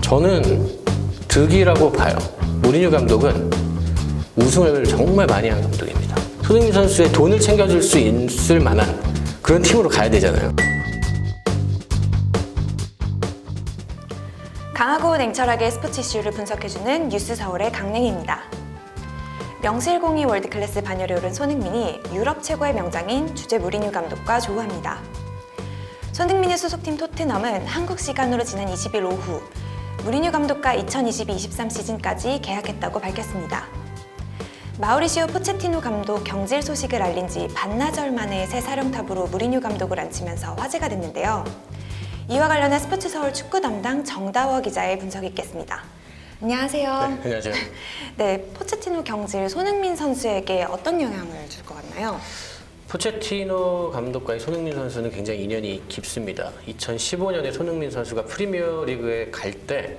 저는 득이라고 봐요. 무리뉴 감독은 우승을 정말 많이 한 감독입니다. 손흥민 선수의 돈을 챙겨줄 수 있을 만한 그런 팀으로 가야 되잖아요. 강하고 냉철하게 스포츠 이슈를 분석해주는 뉴스 서울의 강냉입니다. 명실공히 월드클래스 반열에 오른 손흥민이 유럽 최고의 명장인 주제 무리뉴 감독과 조우합니다. 손흥민의 소속팀 토트넘은 한국 시간으로 지난 20일 오후 무리뉴 감독과 2022-23 시즌까지 계약했다고 밝혔습니다. 마우리시오 포체티노 감독 경질 소식을 알린 지 반나절 만에 새 사령탑으로 무리뉴 감독을 앉히면서 화제가 됐는데요. 이와 관련해 스포츠 서울 축구 담당 정다워 기자의 분석이 있겠습니다. 안녕하세요. 네, 안녕하세요. 네, 포체티노 경질 손흥민 선수에게 어떤 영향을 줄 것 같나요? 포체티노 감독과의 손흥민 선수는 굉장히 인연이 깊습니다. 2015년에 손흥민 선수가 프리미어리그에 갈 때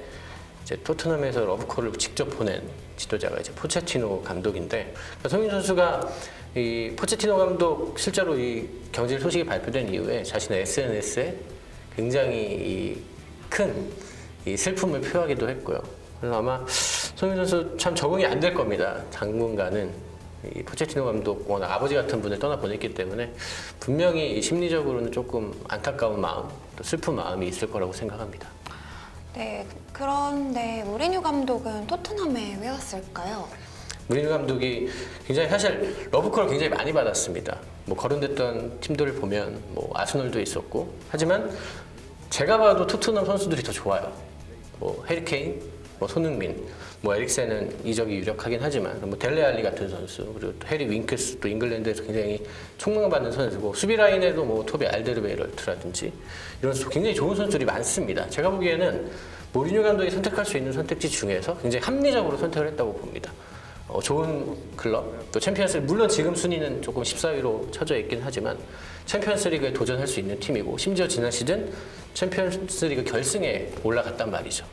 이제 토트넘에서 러브콜을 직접 보낸 지도자가 이제 포체티노 감독인데, 그러니까 손흥민 선수가 이 포체티노 감독 실제로 이 경질 소식이 발표된 이후에 자신의 SNS에 굉장히 큰 슬픔을 표하기도 했고요. 그래서 아마 손흥민 선수 참 적응이 안 될 겁니다. 당분간은 이 포체티노 감독 워낙 아버지 같은 분을 떠나보냈기 때문에 분명히 심리적으로는 조금 안타까운 마음, 또 슬픈 마음이 있을 거라고 생각합니다. 네, 그런데 무리뉴 감독은 토트넘에 왜 왔을까요? 무리뉴 감독이 굉장히 사실 러브콜을 굉장히 많이 받았습니다. 뭐 거론됐던 팀들을 보면 뭐 아스널도 있었고, 하지만 제가 봐도 토트넘 선수들이 더 좋아요. 뭐 해리 케인, 뭐 손흥민, 뭐 에릭센은 이적이 유력하긴 하지만 뭐 델레 알리 같은 선수, 그리고 또 해리 윙크스, 또 잉글랜드에서 굉장히 촉망받는 선수고, 수비 라인에도 뭐 토비 알데르베이럴트라든지 이런 굉장히 좋은 선수들이 많습니다. 제가 보기에는 무리뉴 감독이 선택할 수 있는 선택지 중에서 굉장히 합리적으로 선택을 했다고 봅니다. 좋은 클럽, 또 챔피언스, 물론 지금 순위는 조금 14위로 쳐져 있긴 하지만 챔피언스 리그에 도전할 수 있는 팀이고, 심지어 지난 시즌 챔피언스 리그 결승에 올라갔단 말이죠.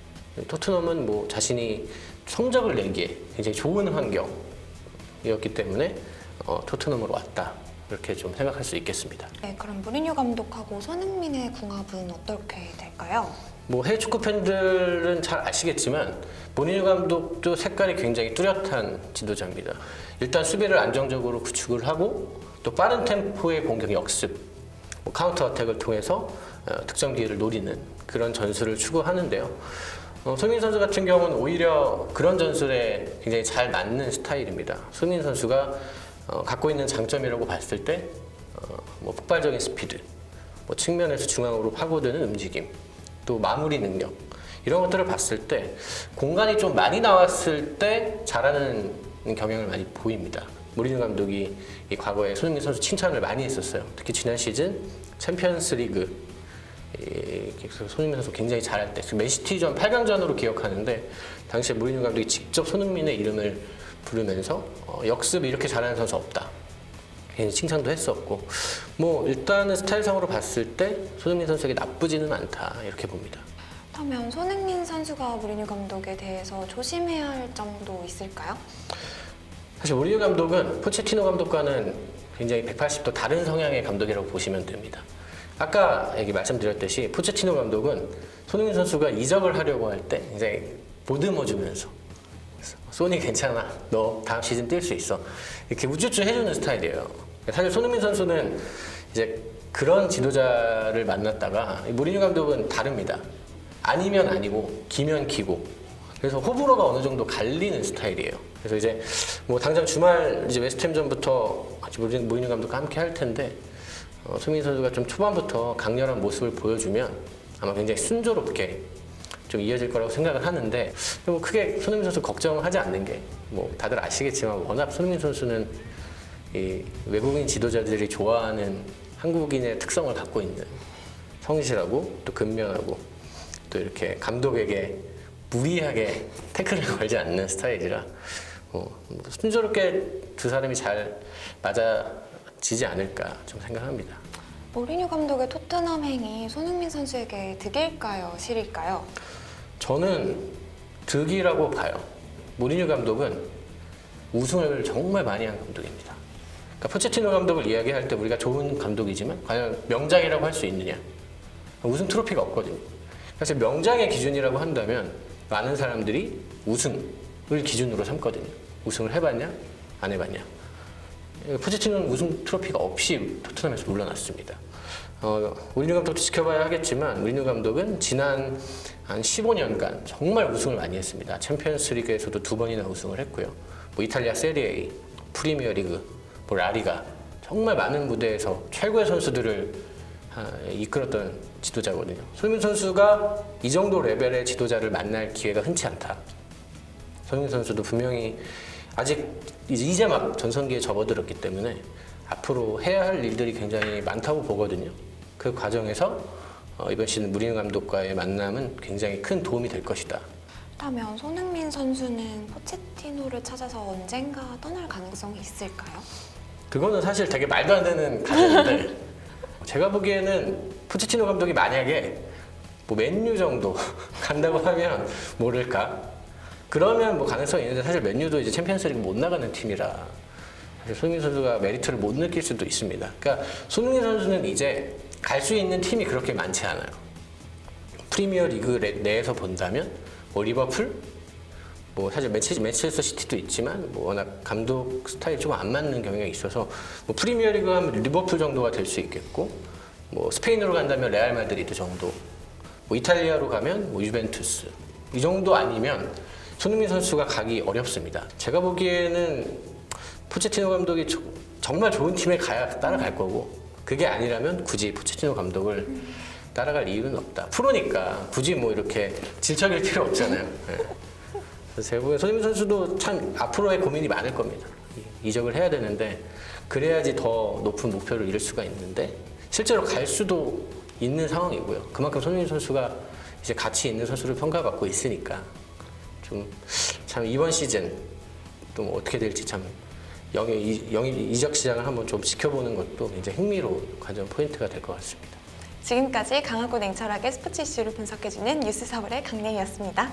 토트넘은 뭐 자신이 성적을 내기에 굉장히 좋은 환경이었기 때문에 토트넘으로 왔다, 이렇게 좀 생각할 수 있겠습니다. 네, 그럼 무리뉴 감독하고 손흥민의 궁합은 어떻게 될까요? 뭐 해외 축구 팬들은 잘 아시겠지만 무리뉴 감독도 색깔이 굉장히 뚜렷한 지도자입니다. 일단 수비를 안정적으로 구축을 하고, 또 빠른 템포의 공격 역습, 뭐 카운터 어택을 통해서 득점 기회를 노리는 그런 전술을 추구하는데요. 손흥민 선수 같은 경우는 오히려 그런 전술에 굉장히 잘 맞는 스타일입니다. 손흥민 선수가 갖고 있는 장점이라고 봤을 때 뭐 폭발적인 스피드, 뭐 측면에서 중앙으로 파고드는 움직임, 또 마무리 능력, 이런 것들을 봤을 때 공간이 좀 많이 나왔을 때 잘하는 경향을 많이 보입니다. 무리뉴 감독이 이 과거에 손흥민 선수 칭찬을 많이 했었어요. 특히 지난 시즌 챔피언스 리그 손흥민 선수 굉장히 잘할 때, 맨시티전 8강전으로 기억하는데 당시에 무리뉴 감독이 직접 손흥민의 이름을 부르면서 역습 이렇게 잘하는 선수 없다, 칭찬도 했었고, 뭐 일단은 스타일상으로 봤을 때 손흥민 선수에게 나쁘지는 않다, 이렇게 봅니다. 그렇다면 손흥민 선수가 무리뉴 감독에 대해서 조심해야 할 점도 있을까요? 사실 무리뉴 감독은 포체티노 감독과는 굉장히 180도 다른 성향의 감독이라고 보시면 됩니다. 아까 얘기 말씀드렸듯이 포체티노 감독은 손흥민 선수가 이적을 하려고 할 때 굉장히 보듬어주면서 소니 괜찮아, 너 다음 시즌 뛸 수 있어, 이렇게 우쭈쭈 해주는 스타일이에요. 사실 손흥민 선수는 이제 그런 지도자를 만났다가 무리뉴 감독은 다릅니다. 아니면 아니고 기면 기고, 그래서 호불호가 어느 정도 갈리는 스타일이에요. 그래서 이제 뭐 당장 주말 이제 웨스트햄전부터 무리뉴 감독과 함께 할 텐데 손흥민 선수가 좀 초반부터 강렬한 모습을 보여주면 아마 굉장히 순조롭게 좀 이어질 거라고 생각을 하는데, 뭐 크게 손흥민 선수 걱정하지 않는 게, 뭐 다들 아시겠지만 워낙 손흥민 선수는 이 외국인 지도자들이 좋아하는 한국인의 특성을 갖고 있는 성실하고 또 근면하고 또 이렇게 감독에게 무리하게 태클을 걸지 않는 스타일이라 순조롭게 두 사람이 잘 맞아지지 않을까 좀 생각합니다. 무리뉴 감독의 토트넘 행이 손흥민 선수에게 득일까요, 실일까요? 저는 득이라고 봐요. 무리뉴 감독은 우승을 정말 많이 한 감독입니다. 그러니까 포체티노 감독을 이야기할 때 우리가 좋은 감독이지만 과연 명장이라고 할 수 있느냐? 우승 트로피가 없거든요. 사실 명장의 기준이라고 한다면 많은 사람들이 우승을 기준으로 삼거든요. 우승을 해봤냐? 안 해봤냐? 포체티노는 우승 트로피가 없이 토트넘에서 물러났습니다. 무리뉴 감독도 지켜봐야 하겠지만 무리뉴 감독은 지난 한 15년간 정말 우승을 많이 했습니다. 챔피언스리그에서도 2번이나 우승을 했고요. 뭐 이탈리아 세리에, 프리미어리그, 뭐 라리가 정말 많은 무대에서 최고의 선수들을 이끌었던 지도자거든요. 손흥민 선수가 이 정도 레벨의 지도자를 만날 기회가 흔치 않다. 손흥민 선수도 분명히 아직 이제 막 전성기에 접어들었기 때문에 앞으로 해야 할 일들이 굉장히 많다고 보거든요. 그 과정에서 이번 시즌 무리뉴 감독과의 만남은 굉장히 큰 도움이 될 것이다. 그렇다면 손흥민 선수는 포체티노를 찾아서 언젠가 떠날 가능성이 있을까요? 그거는 사실 되게 말도 안 되는 가정인데 제가 보기에는 포체티노 감독이 만약에 뭐 맨유 정도 간다고 하면 모를까? 그러면 뭐 가능성이 있는데 사실 맨유도 이제 챔피언스리그 못 나가는 팀이라 사실 손흥민 선수가 메리트를 못 느낄 수도 있습니다. 그러니까 손흥민 선수는 이제 갈 수 있는 팀이 그렇게 많지 않아요. 프리미어 리그 내에서 본다면 뭐 리버풀, 뭐 사실 맨체스터 시티도 있지만 뭐 워낙 감독 스타일이 좀 안 맞는 경향이 있어서 뭐 프리미어 리그 하면 리버풀 정도가 될 수 있겠고 뭐 스페인으로 간다면 레알 마드리드 정도, 뭐 이탈리아로 가면 뭐 유벤투스 이 정도 아니면 손흥민 선수가 가기 어렵습니다. 제가 보기에는 포체티노 감독이 정말 좋은 팀에 가야 따라갈 거고 그게 아니라면 굳이 포체티노 감독을 따라갈 이유는 없다. 프로니까 굳이 뭐 이렇게 질척일 필요 없잖아요. 네. 그래서 제가 보기엔 손흥민 선수도 참 앞으로의 고민이 많을 겁니다. 이적을 해야 되는데 그래야지 더 높은 목표를 이룰 수가 있는데 실제로 갈 수도 있는 상황이고요. 그만큼 손흥민 선수가 이제 가치 있는 선수를 평가받고 있으니까 좀 참 이번 시즌 또 어떻게 될지 참 이적 시장을 한번 좀 지켜보는 것도 굉장히 흥미로운 관전 포인트가 될 것 같습니다. 지금까지 강하고 냉철하게 스포츠 이슈를 분석해주는 뉴스 서울의 강냉이었습니다.